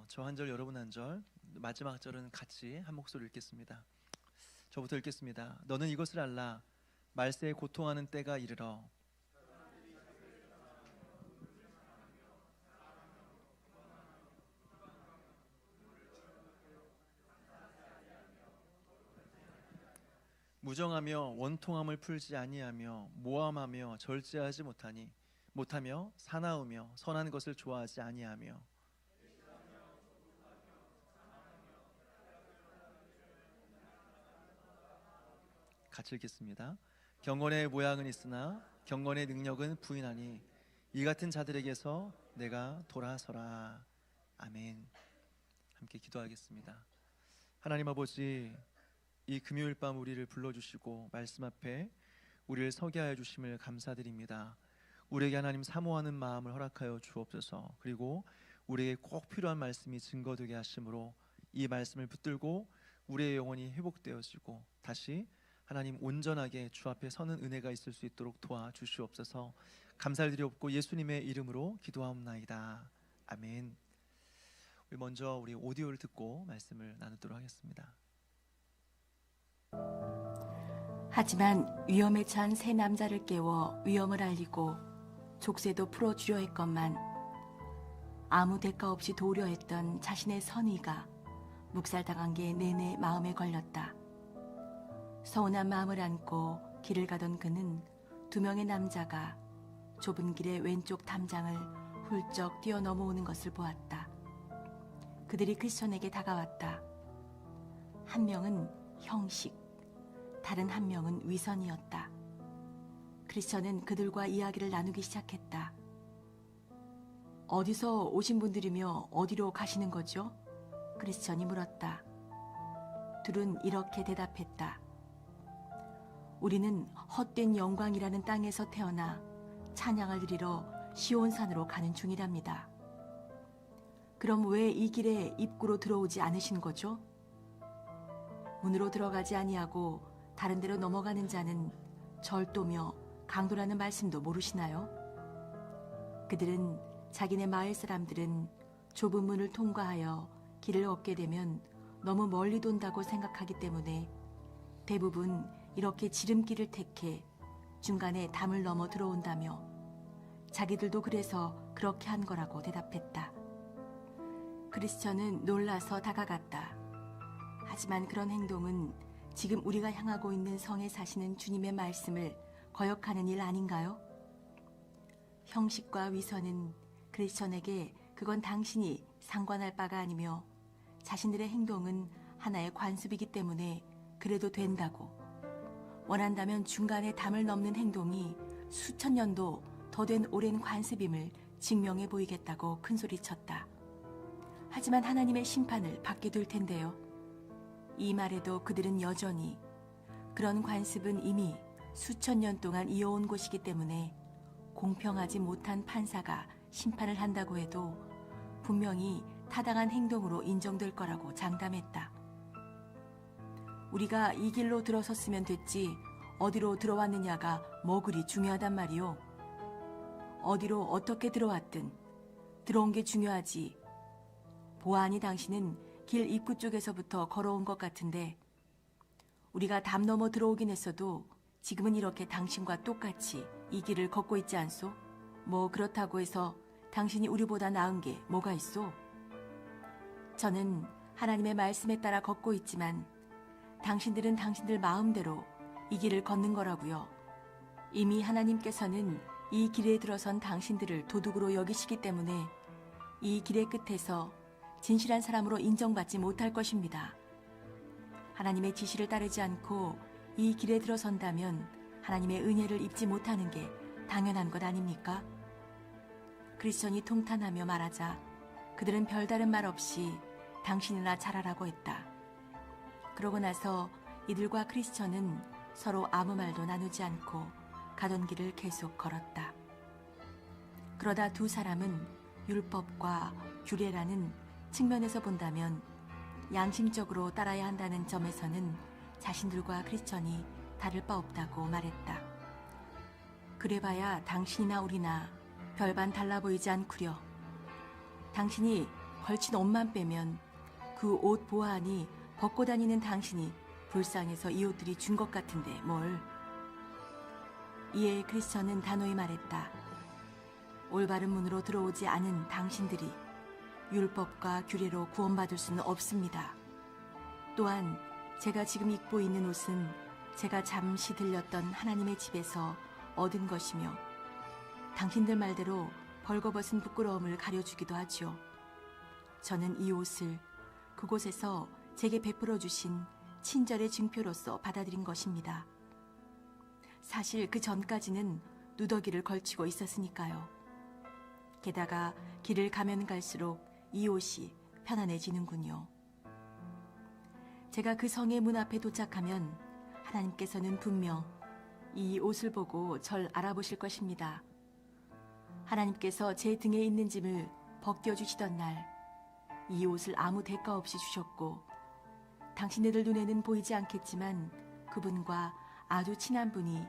저 한 절 여러분 한 절, 마지막 절은 같이 한 목소리 읽겠습니다. 저부터 읽겠습니다. 너는 이것을 알라. 말세에 고통하는 때가 이르러 무정하며 원통함을 풀지 아니하며 모함하며 절제하지 못하며 사나우며 선한 것을 좋아하지 아니하며. 같이 읽겠습니다. 경건의 모양은 있으나 경건의 능력은 부인하니 이 같은 자들에게서 내가 돌아서라. 아멘. 함께 기도하겠습니다. 하나님 아버지, 이 금요일 밤 우리를 불러주시고 말씀 앞에 우리를 서게 하여 주심을 감사드립니다. 우리에게 하나님 사모하는 마음을 허락하여 주옵소서. 그리고 우리에게 꼭 필요한 말씀이 증거되게 하심으로 이 말씀을 붙들고 우리의 영혼이 회복되어지고 다시 하나님 온전하게 주 앞에 서는 은혜가 있을 수 있도록 도와주시옵소서. 감사를 드리옵고 예수님의 이름으로 기도하옵나이다. 아멘. 먼저 우리 오디오를 듣고 말씀을 나누도록 하겠습니다. 하지만 위험에 처한 세 남자를 깨워 위험을 알리고 족쇄도 풀어주려 했건만 아무 대가 없이 도우려 했던 자신의 선의가 묵살당한 게 내내 마음에 걸렸다. 서운한 마음을 안고 길을 가던 그는 두 명의 남자가 좁은 길의 왼쪽 담장을 훌쩍 뛰어넘어오는 것을 보았다. 그들이 크리스천에게 다가왔다. 한 명은 형식, 다른 한 명은 위선이었다. 크리스천은 그들과 이야기를 나누기 시작했다. 어디서 오신 분들이며 어디로 가시는 거죠? 크리스천이 물었다. 둘은 이렇게 대답했다. 우리는 헛된 영광이라는 땅에서 태어나 찬양을 드리러 시온산으로 가는 중이랍니다. 그럼 왜 이 길에 입구로 들어오지 않으신 거죠? 문으로 들어가지 아니하고 다른 데로 넘어가는 자는 절도며 강도라는 말씀도 모르시나요? 그들은 자기네 마을 사람들은 좁은 문을 통과하여 길을 얻게 되면 너무 멀리 돈다고 생각하기 때문에 대부분 이렇게 지름길을 택해 중간에 담을 넘어 들어온다며 자기들도 그래서 그렇게 한 거라고 대답했다. 크리스천은 놀라서 다가갔다. 하지만 그런 행동은 지금 우리가 향하고 있는 성에 사시는 주님의 말씀을 거역하는 일 아닌가요? 형식과 위선은 크리스천에게 그건 당신이 상관할 바가 아니며 자신들의 행동은 하나의 관습이기 때문에 그래도 된다고, 원한다면 중간에 담을 넘는 행동이 수천 년도 더 된 오랜 관습임을 증명해 보이겠다고 큰소리쳤다. 하지만 하나님의 심판을 받게 될 텐데요. 이 말에도 그들은 여전히 그런 관습은 이미 수천 년 동안 이어온 곳이기 때문에 공평하지 못한 판사가 심판을 한다고 해도 분명히 타당한 행동으로 인정될 거라고 장담했다. 우리가 이 길로 들어섰으면 됐지 어디로 들어왔느냐가 뭐 그리 중요하단 말이오. 어디로 어떻게 들어왔든 들어온 게 중요하지. 보아하니 당신은 길 입구 쪽에서부터 걸어온 것 같은데 우리가 담 넘어 들어오긴 했어도 지금은 이렇게 당신과 똑같이 이 길을 걷고 있지 않소? 뭐 그렇다고 해서 당신이 우리보다 나은 게 뭐가 있소? 저는 하나님의 말씀에 따라 걷고 있지만 당신들은 당신들 마음대로 이 길을 걷는 거라고요. 이미 하나님께서는 이 길에 들어선 당신들을 도둑으로 여기시기 때문에 이 길의 끝에서 진실한 사람으로 인정받지 못할 것입니다. 하나님의 지시를 따르지 않고 이 길에 들어선다면 하나님의 은혜를 입지 못하는 게 당연한 것 아닙니까? 크리스천이 통탄하며 말하자 그들은 별다른 말 없이 당신이나 잘하라고 했다. 그러고 나서 이들과 크리스천은 서로 아무 말도 나누지 않고 가던 길을 계속 걸었다. 그러다 두 사람은 율법과 규례라는 측면에서 본다면 양심적으로 따라야 한다는 점에서는 자신들과 크리스천이 다를 바 없다고 말했다. 그래봐야 당신이나 우리나 별반 달라 보이지 않구려. 당신이 걸친 옷만 빼면 그 옷 보아하니 벗고 다니는 당신이 불쌍해서 이 옷들이 준 것 같은데 뭘. 이에 크리스천은 단호히 말했다. 올바른 문으로 들어오지 않은 당신들이 율법과 규례로 구원받을 수는 없습니다. 또한 제가 지금 입고 있는 옷은 제가 잠시 들렸던 하나님의 집에서 얻은 것이며 당신들 말대로 벌거벗은 부끄러움을 가려주기도 하죠. 저는 이 옷을 그곳에서 제게 베풀어 주신 친절의 증표로서 받아들인 것입니다. 사실 그 전까지는 누더기를 걸치고 있었으니까요. 게다가 길을 가면 갈수록 이 옷이 편안해지는군요. 제가 그 성의 문 앞에 도착하면 하나님께서는 분명 이 옷을 보고 절 알아보실 것입니다. 하나님께서 제 등에 있는 짐을 벗겨주시던 날 이 옷을 아무 대가 없이 주셨고 당신네들 눈에는 보이지 않겠지만 그분과 아주 친한 분이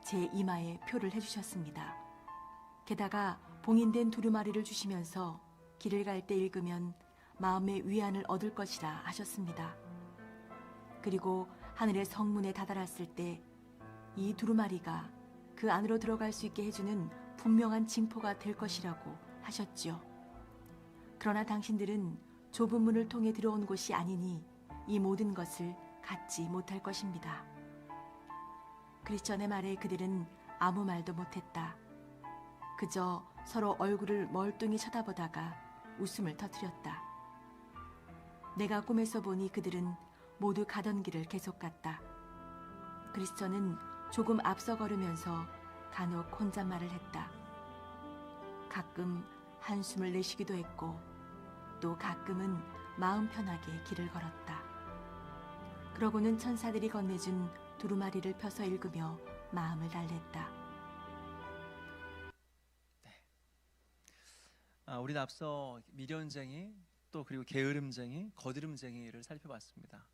제 이마에 표를 해주셨습니다. 게다가 봉인된 두루마리를 주시면서 길을 갈 때 읽으면 마음의 위안을 얻을 것이라 하셨습니다. 그리고 하늘의 성문에 다다랐을 때 이 두루마리가 그 안으로 들어갈 수 있게 해주는 분명한 징표가 될 것이라고 하셨죠. 그러나 당신들은 좁은 문을 통해 들어온 곳이 아니니 이 모든 것을 갖지 못할 것입니다. 크리스천의 말에 그들은 아무 말도 못했다. 그저 서로 얼굴을 멀뚱히 쳐다보다가 웃음을 터뜨렸다. 내가 꿈에서 보니 그들은 모두 가던 길을 계속 갔다. 크리스천은 조금 앞서 걸으면서 간혹 혼잣말을 했다. 가끔 한숨을 내쉬기도 했고 또 가끔은 마음 편하게 길을 걸었다. 그러고는 천사들이 건네준 두루마리를 펴서 읽으며 마음을 달랬다. 우리는 앞서 미련쟁이 또 그리고 게으름쟁이, 거드름쟁이를 살펴봤습니다.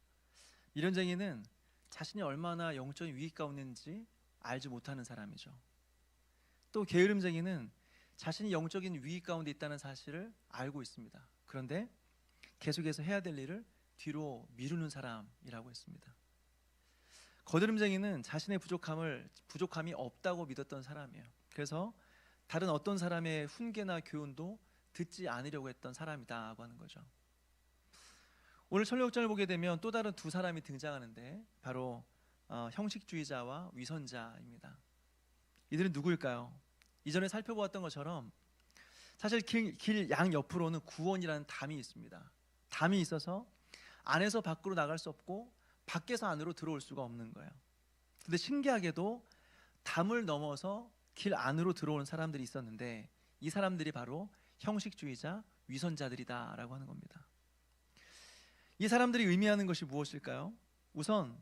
미련쟁이는 자신이 얼마나 영적인 위기 가운데 있는지 알지 못하는 사람이죠. 또 게으름쟁이는 자신이 영적인 위기 가운데 있다는 사실을 알고 있습니다. 그런데 계속해서 해야 될 일을 뒤로 미루는 사람이라고 했습니다. 거드름쟁이는 자신의 부족함이 없다고 믿었던 사람이에요. 그래서 다른 어떤 사람의 훈계나 교훈도 듣지 않으려고 했던 사람이다고 하는 거죠. 오늘 설교역전을 보게 되면 또 다른 두 사람이 등장하는데 바로 형식주의자와 위선자입니다. 이들은 누구일까요? 이전에 살펴보았던 것처럼 사실 길 양옆으로는 구원이라는 담이 있습니다. 담이 있어서 안에서 밖으로 나갈 수 없고 밖에서 안으로 들어올 수가 없는 거예요. 근데 신기하게도 담을 넘어서 길 안으로 들어오는 사람들이 있었는데 이 사람들이 바로 형식주의자, 위선자들이다라고 하는 겁니다. 이 사람들이 의미하는 것이 무엇일까요? 우선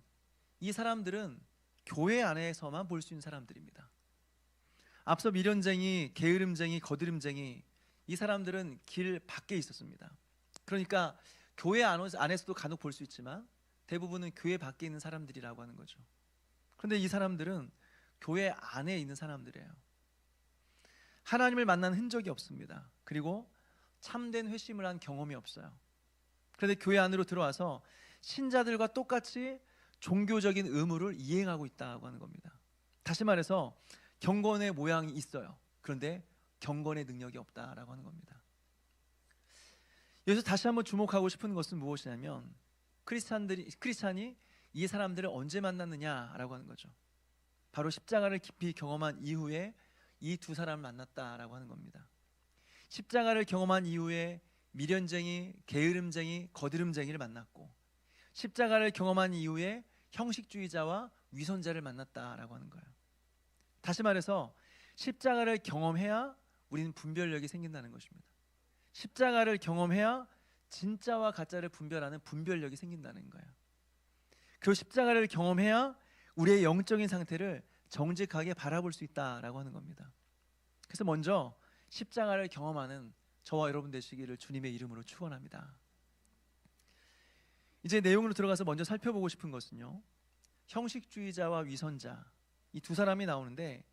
이 사람들은 교회 안에서만 볼 수 있는 사람들입니다. 앞서 미련쟁이, 게으름쟁이, 거드름쟁이 이 사람들은 길 밖에 있었습니다. 그러니까 교회 안에서도 간혹 볼 수 있지만 대부분은 교회 밖에 있는 사람들이라고 하는 거죠. 그런데 이 사람들은 교회 안에 있는 사람들이에요. 하나님을 만난 흔적이 없습니다. 그리고 참된 회심을 한 경험이 없어요. 그런데 교회 안으로 들어와서 신자들과 똑같이 종교적인 의무를 이행하고 있다고 하는 겁니다. 다시 말해서 경건의 모양이 있어요. 그런데 경건의 능력이 없다라고 하는 겁니다. 여기서 다시 한번 주목하고 싶은 것은 무엇이냐면 크리스찬이 이 사람들을 언제 만났느냐라고 하는 거죠. 바로 십자가를 깊이 경험한 이후에 이 두 사람을 만났다라고 하는 겁니다. 십자가를 경험한 이후에 미련쟁이, 게으름쟁이, 거드름쟁이를 만났고 십자가를 경험한 이후에 형식주의자와 위선자를 만났다라고 하는 거예요. 다시 말해서 십자가를 경험해야 우리는 분별력이 생긴다는 것입니다. 십자가를 경험해야 진짜와 가짜를 분별하는 분별력이 생긴다는 거예요. 그리고 십자가를 경험해야 우리의 영적인 상태를 정직하게 바라볼 수 있다라고 하는 겁니다. 그래서 먼저 십자가를 경험하는 저와 여러분 되시기를 주님의 이름으로 축원합니다. 이제 내용으로 들어가서 먼저 살펴보고 싶은 것은요, 형식주의자와 위선자 이 두 사람이 나오는데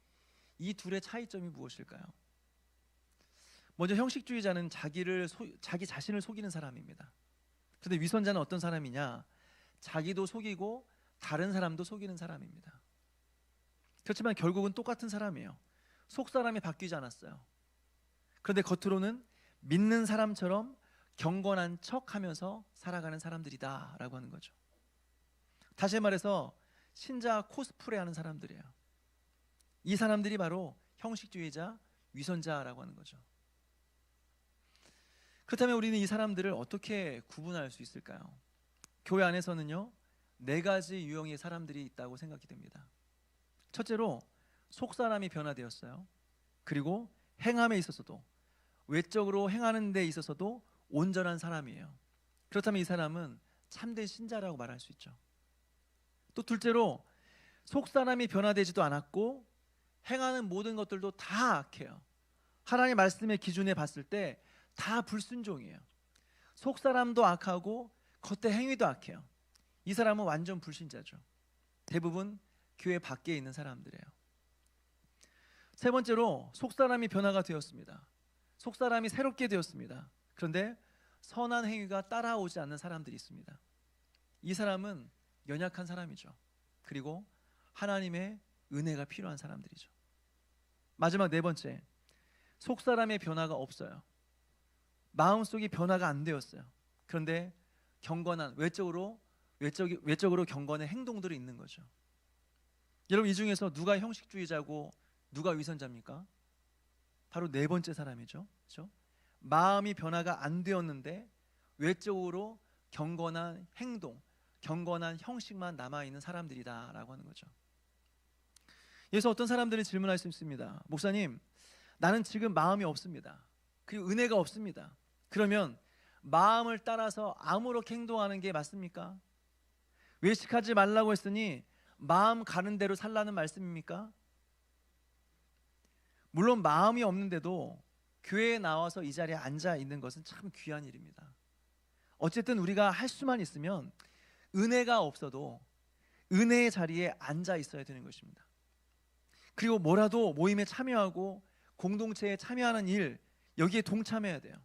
이 둘의 차이점이 무엇일까요? 먼저 형식주의자는 자기 자신을 속이는 사람입니다. 그런데 위선자는 어떤 사람이냐? 자기도 속이고 다른 사람도 속이는 사람입니다. 그렇지만 결국은 똑같은 사람이에요. 속 사람이 바뀌지 않았어요. 그런데 겉으로는 믿는 사람처럼 경건한 척하면서 살아가는 사람들이다라고 하는 거죠. 다시 말해서 신자 코스프레하는 사람들이에요. 이 사람들이 바로 형식주의자, 위선자라고 하는 거죠. 그렇다면 우리는 이 사람들을 어떻게 구분할 수 있을까요? 교회 안에서는요, 4가지 유형의 사람들이 있다고 생각이 됩니다. 첫째로 속사람이 변화되었어요. 그리고 행함에 있어서도, 외적으로 행하는 데 있어서도 온전한 사람이에요. 그렇다면 이 사람은 참된 신자라고 말할 수 있죠. 또 둘째로 속사람이 변화되지도 않았고 행하는 모든 것들도 다 악해요. 하나님의 말씀의 기준에 봤을 때 다 불순종이에요. 속사람도 악하고 겉에 행위도 악해요. 이 사람은 완전 불신자죠. 대부분 교회 밖에 있는 사람들이에요. 세 번째로 속사람이 변화가 되었습니다. 속사람이 새롭게 되었습니다. 그런데 선한 행위가 따라오지 않는 사람들이 있습니다. 이 사람은 연약한 사람이죠. 그리고 하나님의 은혜가 필요한 사람들이죠. 마지막 4번째, 속사람의 변화가 없어요. 마음속이 변화가 안 되었어요. 그런데 경건한 외적으로 경건의 행동들이 있는 거죠. 여러분, 이 중에서 누가 형식주의자고 누가 위선자입니까? 바로 4번째 사람이죠. 그렇죠? 마음이 변화가 안 되었는데 외적으로 경건한 행동, 경건한 형식만 남아있는 사람들이다라고 하는 거죠. 그래서 어떤 사람들은 질문할 수 있습니다. 목사님, 나는 지금 마음이 없습니다. 그리고 은혜가 없습니다. 그러면 마음을 따라서 아무렇게 행동하는 게 맞습니까? 외식하지 말라고 했으니 마음 가는 대로 살라는 말씀입니까? 물론 마음이 없는데도 교회에 나와서 이 자리에 앉아 있는 것은 참 귀한 일입니다. 어쨌든 우리가 할 수만 있으면 은혜가 없어도 은혜의 자리에 앉아 있어야 되는 것입니다. 그리고 뭐라도 모임에 참여하고 공동체에 참여하는 일, 여기에 동참해야 돼요.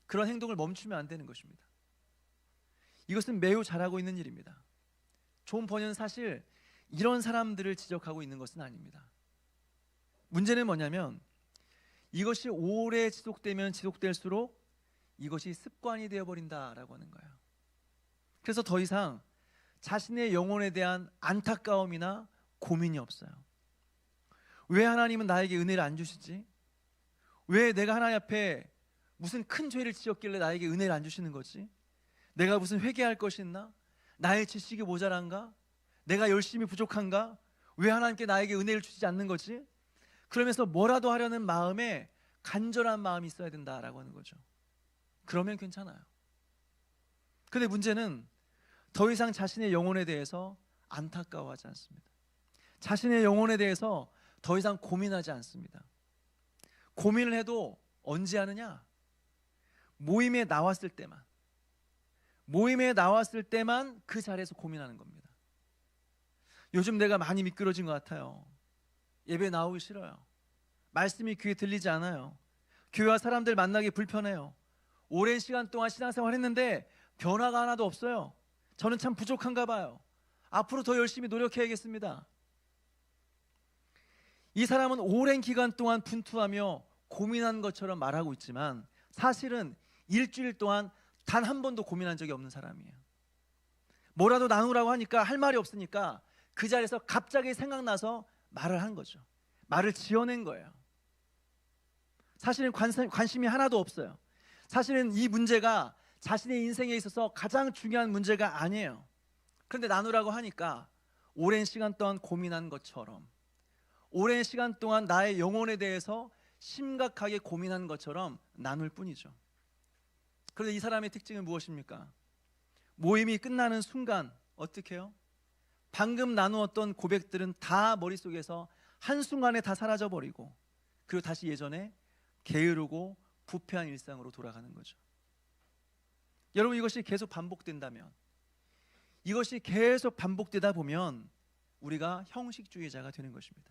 그런 행동을 멈추면 안 되는 것입니다. 이것은 매우 잘하고 있는 일입니다. 존 번연은 사실 이런 사람들을 지적하고 있는 것은 아닙니다. 문제는 뭐냐면 이것이 오래 지속되면 지속될수록 이것이 습관이 되어버린다라고 하는 거예요. 그래서 더 이상 자신의 영혼에 대한 안타까움이나 고민이 없어요. 왜 하나님은 나에게 은혜를 안 주시지? 왜 내가 하나님 앞에 무슨 큰 죄를 지었길래 나에게 은혜를 안 주시는 거지? 내가 무슨 회개할 것이 있나? 나의 지식이 모자란가? 내가 열심히 부족한가? 왜 하나님께 나에게 은혜를 주시지 않는 거지? 그러면서 뭐라도 하려는 마음에 간절한 마음이 있어야 된다라고 하는 거죠. 그러면 괜찮아요. 그런데 문제는 더 이상 자신의 영혼에 대해서 안타까워하지 않습니다. 자신의 영혼에 대해서 더 이상 고민하지 않습니다. 고민을 해도 언제 하느냐? 모임에 나왔을 때만 그 자리에서 고민하는 겁니다. 요즘 내가 많이 미끄러진 것 같아요. 예배 나오기 싫어요. 말씀이 귀에 들리지 않아요. 교회와 사람들 만나기 불편해요. 오랜 시간 동안 신앙생활 했는데 변화가 하나도 없어요. 저는 참 부족한가 봐요. 앞으로 더 열심히 노력해야겠습니다. 이 사람은 오랜 기간 동안 분투하며 고민한 것처럼 말하고 있지만 사실은 일주일 동안 단 한 번도 고민한 적이 없는 사람이에요. 뭐라도 나누라고 하니까 할 말이 없으니까 그 자리에서 갑자기 생각나서 말을 한 거죠. 말을 지어낸 거예요. 사실은 관심이 하나도 없어요. 사실은 이 문제가 자신의 인생에 있어서 가장 중요한 문제가 아니에요. 그런데 나누라고 하니까 오랜 시간 동안 고민한 것처럼, 오랜 시간 동안 나의 영혼에 대해서 심각하게 고민한 것처럼 나눌 뿐이죠. 그런데 이 사람의 특징은 무엇입니까? 모임이 끝나는 순간 어떻게 해요? 방금 나누었던 고백들은 다 머릿속에서 한순간에 다 사라져버리고 그리고 다시 예전에 게으르고 부패한 일상으로 돌아가는 거죠. 여러분, 이것이 계속 반복된다면, 이것이 계속 반복되다 보면 우리가 형식주의자가 되는 것입니다.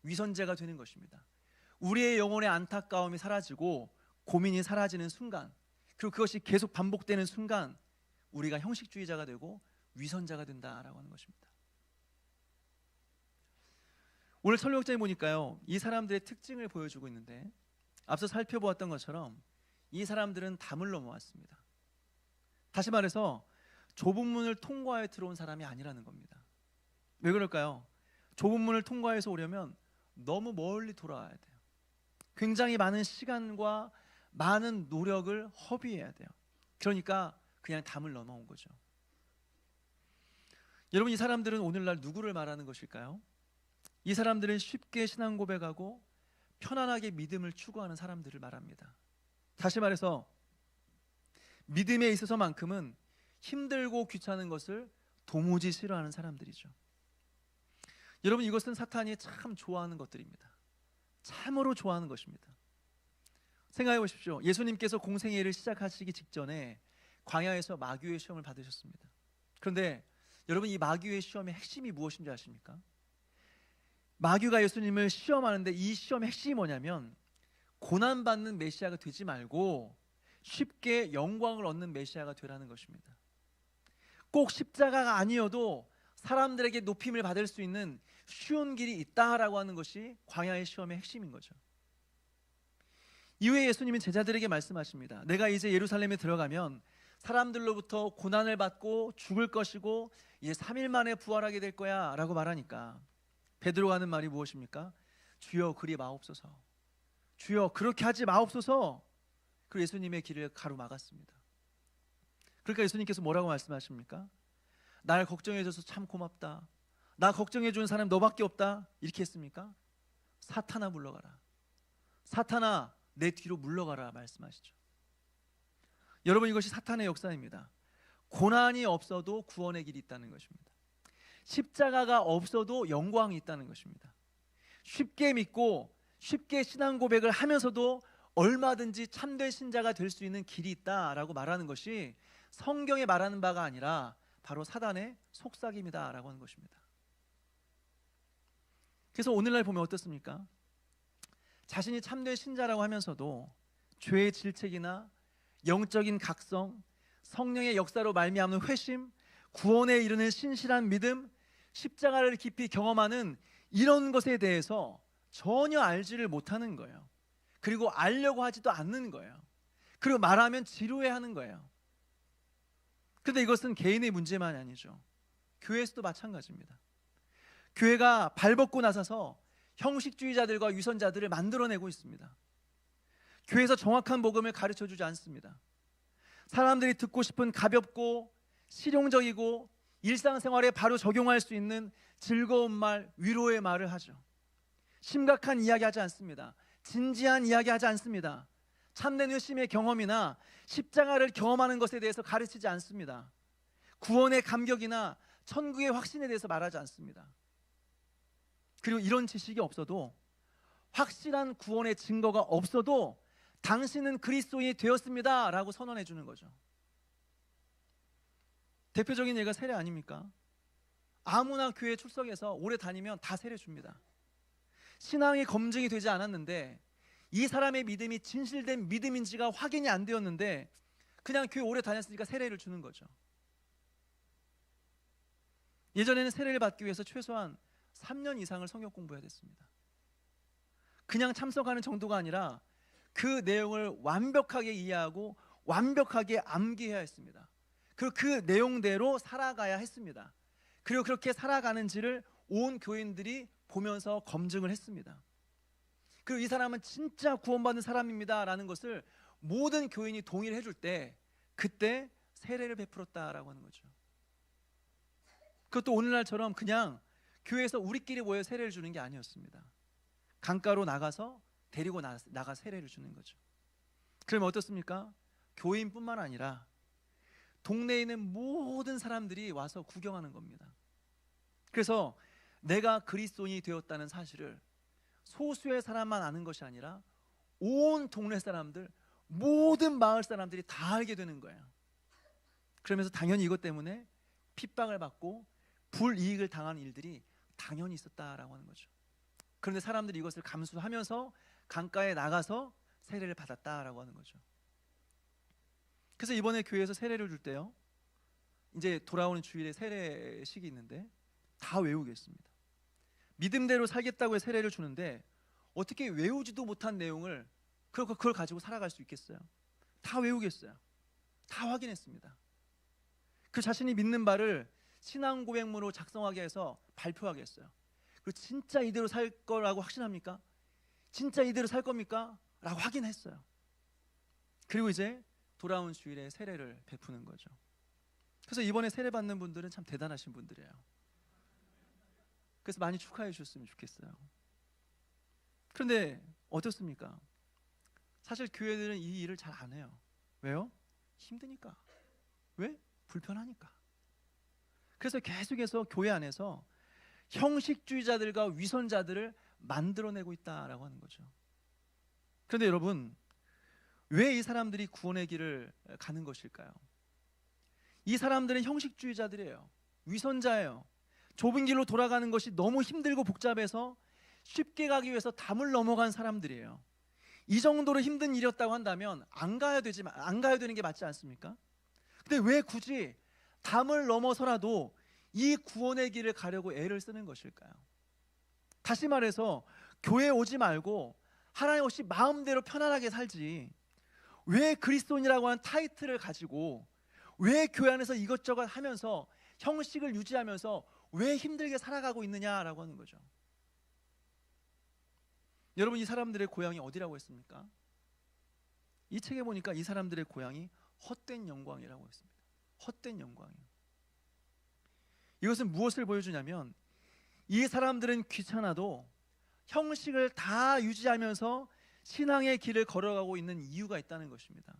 위선자가 되는 것입니다. 우리의 영혼의 안타까움이 사라지고 고민이 사라지는 순간, 그리고 그것이 계속 반복되는 순간 우리가 형식주의자가 되고 위선자가 된다라고 하는 것입니다. 오늘 설명장에 보니까요, 이 사람들의 특징을 보여주고 있는데, 앞서 살펴보았던 것처럼 이 사람들은 담을 넘어왔습니다. 다시 말해서 좁은 문을 통과해 들어온 사람이 아니라는 겁니다. 왜 그럴까요? 좁은 문을 통과해서 오려면 너무 멀리 돌아와야 돼요. 굉장히 많은 시간과 많은 노력을 허비해야 돼요. 그러니까 그냥 담을 넘어온 거죠. 여러분, 이 사람들은 오늘날 누구를 말하는 것일까요? 이 사람들은 쉽게 신앙 고백하고 편안하게 믿음을 추구하는 사람들을 말합니다. 다시 말해서 믿음에 있어서만큼은 힘들고 귀찮은 것을 도무지 싫어하는 사람들이죠. 여러분, 이것은 사탄이 참 좋아하는 것들입니다. 참으로 좋아하는 것입니다. 생각해 보십시오. 예수님께서 공생애를 시작하시기 직전에 광야에서 마귀의 시험을 받으셨습니다. 그런데 여러분, 이 마귀의 시험의 핵심이 무엇인지 아십니까? 마귀가 예수님을 시험하는데 이 시험의 핵심이 뭐냐면 고난받는 메시아가 되지 말고 쉽게 영광을 얻는 메시아가 되라는 것입니다. 꼭 십자가가 아니어도 사람들에게 높임을 받을 수 있는 쉬운 길이 있다라고 하는 것이 광야의 시험의 핵심인 거죠. 이후에 예수님은 제자들에게 말씀하십니다. 내가 이제 예루살렘에 들어가면 사람들로부터 고난을 받고 죽을 것이고 이제 3일 만에 부활하게 될 거야 라고 말하니까 베드로가 하는 말이 무엇입니까? 주여 그리 마옵소서. 주여 그렇게 하지 마옵소서. 그리고 예수님의 길을 가로막았습니다. 그러니까 예수님께서 뭐라고 말씀하십니까? 날 걱정해줘서 참 고맙다. 나 걱정해주는 사람 너밖에 없다. 이렇게 했습니까? 사탄아 물러가라. 사탄아 내 뒤로 물러가라 말씀하시죠. 여러분, 이것이 사탄의 역사입니다. 고난이 없어도 구원의 길이 있다는 것입니다. 십자가가 없어도 영광이 있다는 것입니다. 쉽게 믿고 쉽게 신앙 고백을 하면서도 얼마든지 참된 신자가 될 수 있는 길이 있다라고 말하는 것이 성경에 말하는 바가 아니라 바로 사단의 속삭임이다라고 하는 것입니다. 그래서 오늘날 보면 어떻습니까? 자신이 참된 신자라고 하면서도 죄의 질책이나 영적인 각성, 성령의 역사로 말미암는 회심, 구원에 이르는 신실한 믿음, 십자가를 깊이 경험하는 이런 것에 대해서 전혀 알지를 못하는 거예요. 그리고 알려고 하지도 않는 거예요. 그리고 말하면 지루해하는 거예요. 그런데 이것은 개인의 문제만이 아니죠. 교회에서도 마찬가지입니다. 교회가 발벗고 나서서 형식주의자들과 위선자들을 만들어내고 있습니다. 교회에서 정확한 복음을 가르쳐주지 않습니다. 사람들이 듣고 싶은 가볍고 실용적이고 일상생활에 바로 적용할 수 있는 즐거운 말, 위로의 말을 하죠. 심각한 이야기 하지 않습니다. 진지한 이야기 하지 않습니다. 참된 회심의 경험이나 십자가를 경험하는 것에 대해서 가르치지 않습니다. 구원의 감격이나 천국의 확신에 대해서 말하지 않습니다. 그리고 이런 지식이 없어도, 확실한 구원의 증거가 없어도 당신은 그리스도인이 되었습니다 라고 선언해 주는 거죠. 대표적인 예가 세례 아닙니까? 아무나 교회 출석해서 오래 다니면 다 세례 줍니다. 신앙이 검증이 되지 않았는데, 이 사람의 믿음이 진실된 믿음인지가 확인이 안 되었는데 그냥 교회 오래 다녔으니까 세례를 주는 거죠. 예전에는 세례를 받기 위해서 최소한 3년 이상을 성경 공부해야 됐습니다. 그냥 참석하는 정도가 아니라 그 내용을 완벽하게 이해하고 완벽하게 암기해야 했습니다. 그리고 그 내용대로 살아가야 했습니다. 그리고 그렇게 살아가는지를 온 교인들이 보면서 검증을 했습니다. 그리고 이 사람은 진짜 구원받은 사람입니다 라는 것을 모든 교인이 동의를 해줄 때, 그때 세례를 베풀었다라고 하는 거죠. 그것도 오늘날처럼 그냥 교회에서 우리끼리 모여 세례를 주는 게 아니었습니다. 강가로 나가서 데리고 나가 세례를 주는 거죠. 그러면 어떻습니까? 교인뿐만 아니라 동네에 있는 모든 사람들이 와서 구경하는 겁니다. 그래서 내가 그리스도인이 되었다는 사실을 소수의 사람만 아는 것이 아니라 온 동네 사람들, 모든 마을 사람들이 다 알게 되는 거예요. 그러면서 당연히 이것 때문에 핍박을 받고 불이익을 당하는 일들이 당연히 있었다라고 하는 거죠. 그런데 사람들이 이것을 감수하면서 강가에 나가서 세례를 받았다라고 하는 거죠. 그래서 이번에 교회에서 세례를 줄 때요, 이제 돌아오는 주일에 세례식이 있는데 다 외우겠습니다. 믿음대로 살겠다고 해서 세례를 주는데 어떻게 외우지도 못한 내용을 그걸 가지고 살아갈 수 있겠어요? 다 외우겠어요? 다 확인했습니다. 그 자신이 믿는 바를 신앙 고백문으로 작성하게 해서 발표하게 했어요. 그리고 진짜 이대로 살 거라고 확신합니까? 진짜 이대로 살 겁니까? 라고 확인했어요. 그리고 이제 돌아온 주일에 세례를 베푸는 거죠. 그래서 이번에 세례 받는 분들은 참 대단하신 분들이에요. 그래서 많이 축하해 주셨으면 좋겠어요. 그런데 어떻습니까? 사실 교회들은 이 일을 잘 안 해요. 왜요? 힘드니까. 왜? 불편하니까. 그래서 계속해서 교회 안에서 형식주의자들과 위선자들을 만들어내고 있다라고 하는 거죠. 그런데 여러분, 왜 이 사람들이 구원의 길을 가는 것일까요? 이 사람들은 형식주의자들이에요. 위선자예요. 좁은 길로 돌아가는 것이 너무 힘들고 복잡해서 쉽게 가기 위해서 담을 넘어간 사람들이에요. 이 정도로 힘든 일이었다고 한다면 안 가야 되는 게 맞지 않습니까? 근데 왜 굳이 담을 넘어서라도 이 구원의 길을 가려고 애를 쓰는 것일까요? 다시 말해서 교회 오지 말고 하나님 없이 마음대로 편안하게 살지, 왜 그리스도인이라고 하는 타이틀을 가지고 왜 교회 안에서 이것저것 하면서 형식을 유지하면서 왜 힘들게 살아가고 있느냐라고 하는 거죠. 여러분, 이 사람들의 고향이 어디라고 했습니까? 이 책에 보니까 이 사람들의 고향이 헛된 영광이라고 했습니다. 헛된 영광이요. 이것은 무엇을 보여주냐면 이 사람들은 귀찮아도 형식을 다 유지하면서 신앙의 길을 걸어가고 있는 이유가 있다는 것입니다.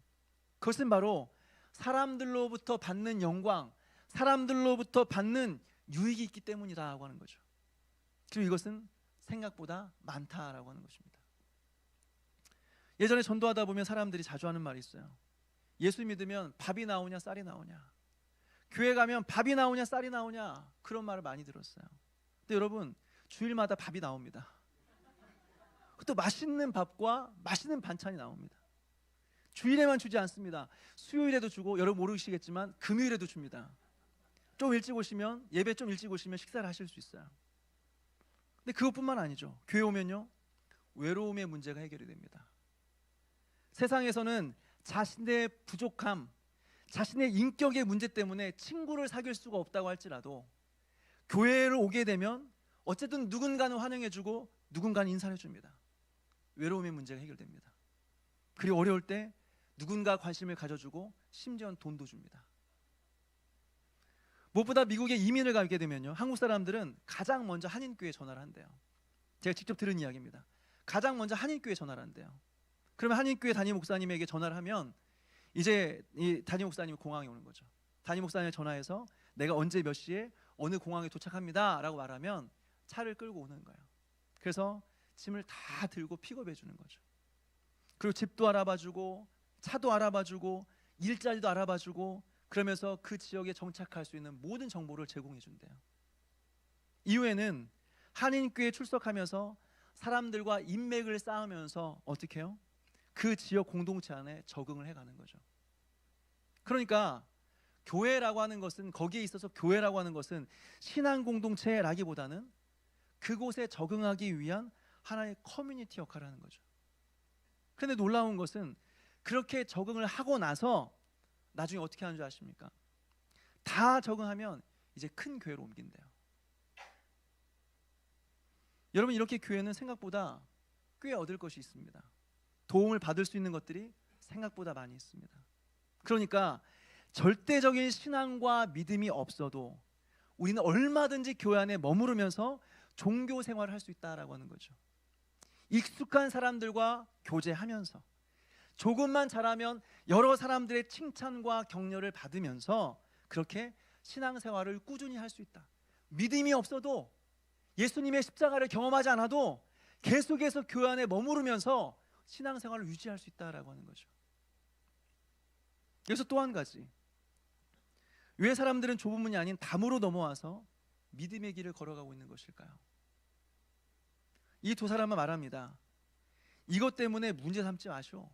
그것은 바로 사람들로부터 받는 영광, 사람들로부터 받는 유익이 있기 때문이라고 하는 거죠. 그리고 이것은 생각보다 많다라고 하는 것입니다. 예전에 전도하다 보면 사람들이 자주 하는 말이 있어요. 예수 믿으면 밥이 나오냐 쌀이 나오냐, 교회 가면 밥이 나오냐 쌀이 나오냐, 그런 말을 많이 들었어요. 근데 여러분, 주일마다 밥이 나옵니다. 또 맛있는 밥과 맛있는 반찬이 나옵니다. 주일에만 주지 않습니다. 수요일에도 주고, 여러분 모르시겠지만 금요일에도 줍니다. 좀 일찍 오시면, 예배 좀 일찍 오시면 식사를 하실 수 있어요. 근데 그것뿐만 아니죠. 교회 오면요, 외로움의 문제가 해결이 됩니다. 세상에서는 자신의 부족함, 자신의 인격의 문제 때문에 친구를 사귈 수가 없다고 할지라도 교회를 오게 되면 어쨌든 누군가는 환영해주고 누군가는 인사를 해줍니다. 외로움의 문제가 해결됩니다. 그리고 어려울 때 누군가 관심을 가져주고 심지어는 돈도 줍니다. 무엇보다 미국에 이민을 가게 되면요, 한국 사람들은 가장 먼저 한인교회에 전화를 한대요. 제가 직접 들은 이야기입니다. 가장 먼저 한인교회에 전화를 한대요. 그러면 한인교회 담임 목사님에게 전화를 하면 이제 이 담임 목사님이 공항에 오는 거죠. 담임 목사님에 전화해서 내가 언제 몇 시에 어느 공항에 도착합니다 라고 말하면 차를 끌고 오는 거예요. 그래서 짐을 다 들고 픽업해 주는 거죠. 그리고 집도 알아봐주고 차도 알아봐주고 일자리도 알아봐주고, 그러면서 그 지역에 정착할 수 있는 모든 정보를 제공해 준대요. 이후에는 한인교회에 출석하면서 사람들과 인맥을 쌓으면서 어떻게 해요? 그 지역 공동체 안에 적응을 해가는 거죠. 그러니까 교회라고 하는 것은, 거기에 있어서 교회라고 하는 것은 신앙 공동체라기보다는 그곳에 적응하기 위한 하나의 커뮤니티 역할을 하는 거죠. 그런데 놀라운 것은 그렇게 적응을 하고 나서 나중에 어떻게 하는 줄 아십니까? 다 적응하면 이제 큰 교회로 옮긴대요. 여러분, 이렇게 교회는 생각보다 꽤 얻을 것이 있습니다. 도움을 받을 수 있는 것들이 생각보다 많이 있습니다. 그러니까 절대적인 신앙과 믿음이 없어도 우리는 얼마든지 교회 안에 머무르면서 종교 생활을 할 수 있다라고 하는 거죠. 익숙한 사람들과 교제하면서 조금만 잘하면 여러 사람들의 칭찬과 격려를 받으면서 그렇게 신앙생활을 꾸준히 할 수 있다. 믿음이 없어도, 예수님의 십자가를 경험하지 않아도 계속해서 교회 안에 머무르면서 신앙생활을 유지할 수 있다라고 하는 거죠. 여기서 또 한 가지, 왜 사람들은 좁은 문이 아닌 담으로 넘어와서 믿음의 길을 걸어가고 있는 것일까요? 이 두 사람은 말합니다. 이것 때문에 문제 삼지 마시오.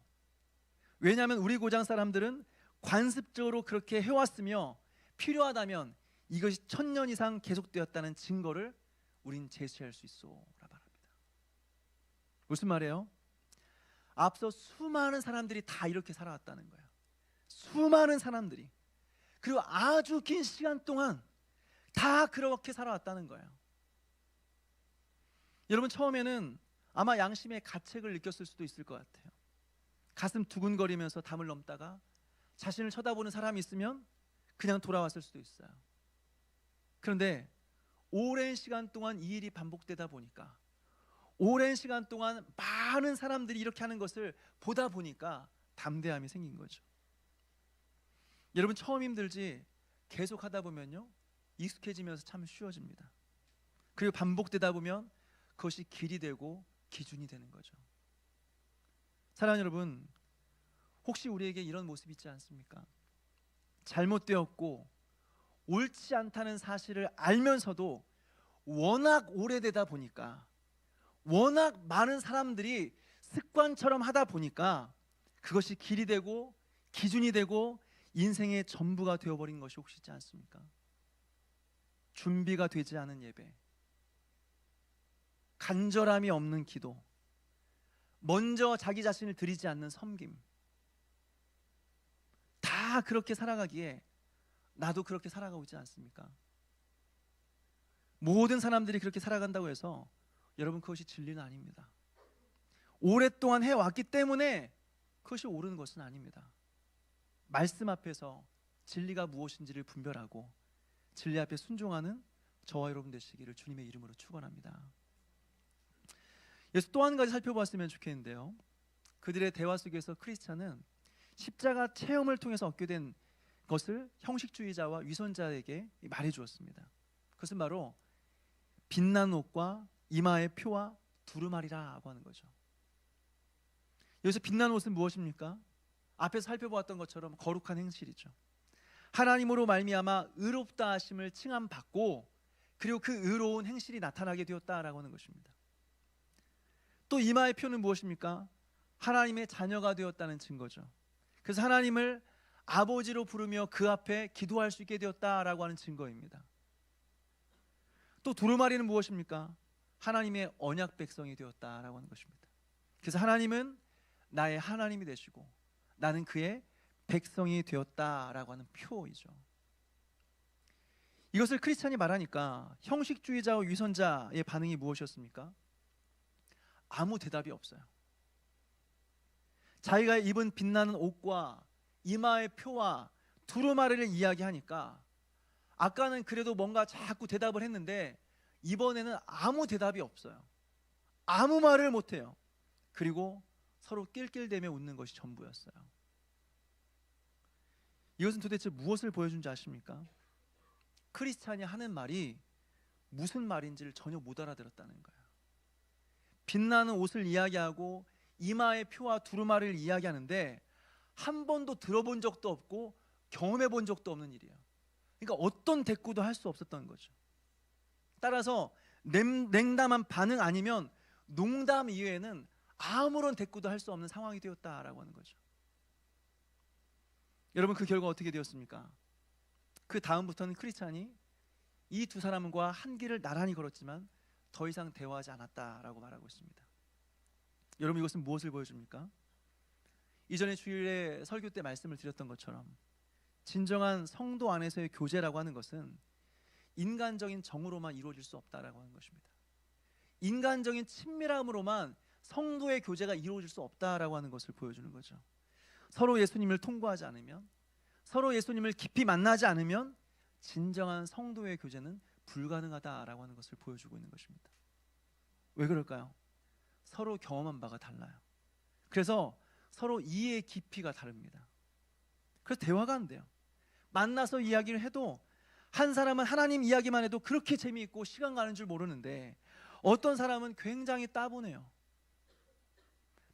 왜냐하면 우리 고장 사람들은 관습적으로 그렇게 해왔으며 필요하다면 이것이 1000년 이상 계속되었다는 증거를 우린 제시할 수 있소라 말합니다. 무슨 말이에요? 앞서 수많은 사람들이 다 이렇게 살아왔다는 거예요. 수많은 사람들이. 그리고 아주 긴 시간 동안 다 그렇게 살아왔다는 거예요. 여러분, 처음에는 아마 양심의 가책을 느꼈을 수도 있을 것 같아요. 가슴 두근거리면서 담을 넘다가 자신을 쳐다보는 사람이 있으면 그냥 돌아왔을 수도 있어요. 그런데 오랜 시간 동안 이 일이 반복되다 보니까, 오랜 시간 동안 많은 사람들이 이렇게 하는 것을 보다 보니까 담대함이 생긴 거죠. 여러분, 처음 힘들지 계속 하다 보면요, 익숙해지면서 참 쉬워집니다. 그리고 반복되다 보면 그것이 길이 되고 기준이 되는 거죠. 사랑하는 여러분, 혹시 우리에게 이런 모습이 있지 않습니까? 잘못되었고 옳지 않다는 사실을 알면서도 워낙 오래되다 보니까, 워낙 많은 사람들이 습관처럼 하다 보니까 그것이 길이 되고 기준이 되고 인생의 전부가 되어버린 것이 혹시 있지 않습니까? 준비가 되지 않은 예배, 간절함이 없는 기도, 먼저 자기 자신을 드리지 않는 섬김, 다 그렇게 살아가기에 나도 그렇게 살아가고 있지 않습니까? 모든 사람들이 그렇게 살아간다고 해서 여러분, 그것이 진리는 아닙니다. 오랫동안 해왔기 때문에 그것이 옳은 것은 아닙니다. 말씀 앞에서 진리가 무엇인지를 분별하고 진리 앞에 순종하는 저와 여러분 되시기를 주님의 이름으로 축원합니다. 여기서 또 한 가지 살펴봤으면 좋겠는데요, 그들의 대화 속에서 크리스찬은 십자가 체험을 통해서 얻게 된 것을 형식주의자와 위선자에게 말해 주었습니다. 그것은 바로 빛난 옷과 이마의 표와 두루마리라고 하는 거죠. 여기서 빛난 옷은 무엇입니까? 앞에서 살펴보았던 것처럼 거룩한 행실이죠. 하나님으로 말미암아 의롭다 하심을 칭함받고, 그리고 그 의로운 행실이 나타나게 되었다라고 하는 것입니다. 또 이마의 표는 무엇입니까? 하나님의 자녀가 되었다는 증거죠. 그래서 하나님을 아버지로 부르며 그 앞에 기도할 수 있게 되었다라고 하는 증거입니다. 또 두루마리는 무엇입니까? 하나님의 언약 백성이 되었다라고 하는 것입니다. 그래서 하나님은 나의 하나님이 되시고 나는 그의 백성이 되었다라고 하는 표이죠. 이것을 크리스찬이 말하니까 형식주의자와 위선자의 반응이 무엇이었습니까? 아무 대답이 없어요. 자기가 입은 빛나는 옷과 이마의 표와 두루마리를 이야기하니까 아까는 그래도 뭔가 자꾸 대답을 했는데 이번에는 아무 대답이 없어요. 아무 말을 못해요. 그리고 서로 낄낄대며 웃는 것이 전부였어요. 이것은 도대체 무엇을 보여준지 아십니까? 크리스찬이 하는 말이 무슨 말인지를 전혀 못 알아들었다는 거예요. 빛나는 옷을 이야기하고 이마의 표와 두루마리를 이야기하는데 한 번도 들어본 적도 없고 경험해 본 적도 없는 일이에요. 그러니까 어떤 대꾸도 할 수 없었던 거죠. 따라서 냉담한 반응 아니면 농담 이외에는 아무런 대꾸도 할 수 없는 상황이 되었다라고 하는 거죠. 여러분, 그 결과 어떻게 되었습니까? 그 다음부터는 크리스찬이 이 두 사람과 한 길을 나란히 걸었지만 더 이상 대화하지 않았다라고 말하고 있습니다. 여러분, 이것은 무엇을 보여줍니까? 이전에 주일에 설교 때 말씀을 드렸던 것처럼 진정한 성도 안에서의 교제라고 하는 것은 인간적인 정으로만 이루어질 수 없다라고 하는 것입니다. 인간적인 친밀함으로만 성도의 교제가 이루어질 수 없다라고 하는 것을 보여주는 거죠. 서로 예수님을 통과하지 않으면, 서로 예수님을 깊이 만나지 않으면 진정한 성도의 교제는 불가능하다라고 하는 것을 보여주고 있는 것입니다. 왜 그럴까요? 서로 경험한 바가 달라요. 그래서 서로 이해의 깊이가 다릅니다. 그래서 대화가 안 돼요. 만나서 이야기를 해도 한 사람은 하나님 이야기만 해도 그렇게 재미있고 시간 가는 줄 모르는데 어떤 사람은 굉장히 따분해요.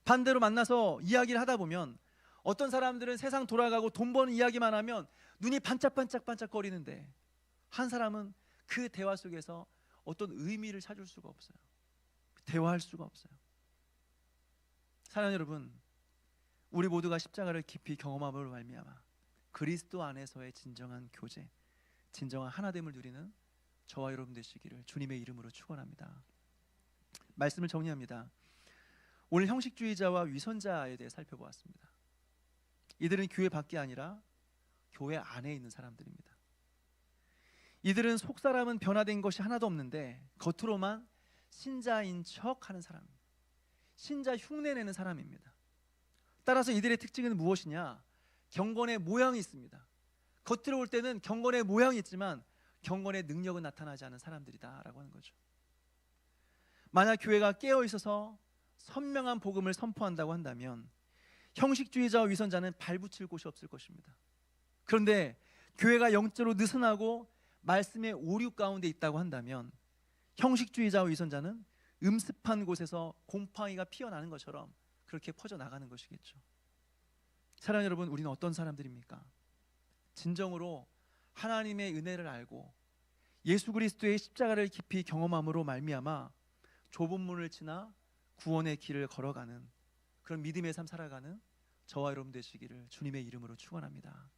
반대로 만나서 이야기를 하다 보면 어떤 사람들은 세상 돌아가고 돈 버는 이야기만 하면 눈이 반짝반짝거리는데 한 사람은 그 대화 속에서 어떤 의미를 찾을 수가 없어요. 대화할 수가 없어요. 사랑하는 여러분, 우리 모두가 십자가를 깊이 경험함으로 말미암아 그리스도 안에서의 진정한 교제, 진정한 하나됨을 누리는 저와 여러분 되시기를 주님의 이름으로 축원합니다. 말씀을 정리합니다. 오늘 형식주의자와 위선자에 대해 살펴보았습니다. 이들은 교회 밖이 아니라 교회 안에 있는 사람들입니다. 이들은 속사람은 변화된 것이 하나도 없는데 겉으로만 신자인 척하는 사람, 신자 흉내내는 사람입니다. 따라서 이들의 특징은 무엇이냐? 경건의 모양이 있습니다. 겉으로 볼 때는 경건의 모양이 있지만 경건의 능력은 나타나지 않은 사람들이다라고 하는 거죠. 만약 교회가 깨어 있어서 선명한 복음을 선포한다고 한다면 형식주의자와 위선자는 발붙일 곳이 없을 것입니다. 그런데 교회가 영적으로 느슨하고 말씀의 오류 가운데 있다고 한다면 형식주의자와 위선자는 음습한 곳에서 곰팡이가 피어나는 것처럼 그렇게 퍼져나가는 것이겠죠. 사랑하는 여러분, 우리는 어떤 사람들입니까? 진정으로 하나님의 은혜를 알고 예수 그리스도의 십자가를 깊이 경험함으로 말미암아 좁은 문을 지나 구원의 길을 걸어가는 그런 믿음의 삶 살아가는 저와 여러분 되시기를 주님의 이름으로 축원합니다.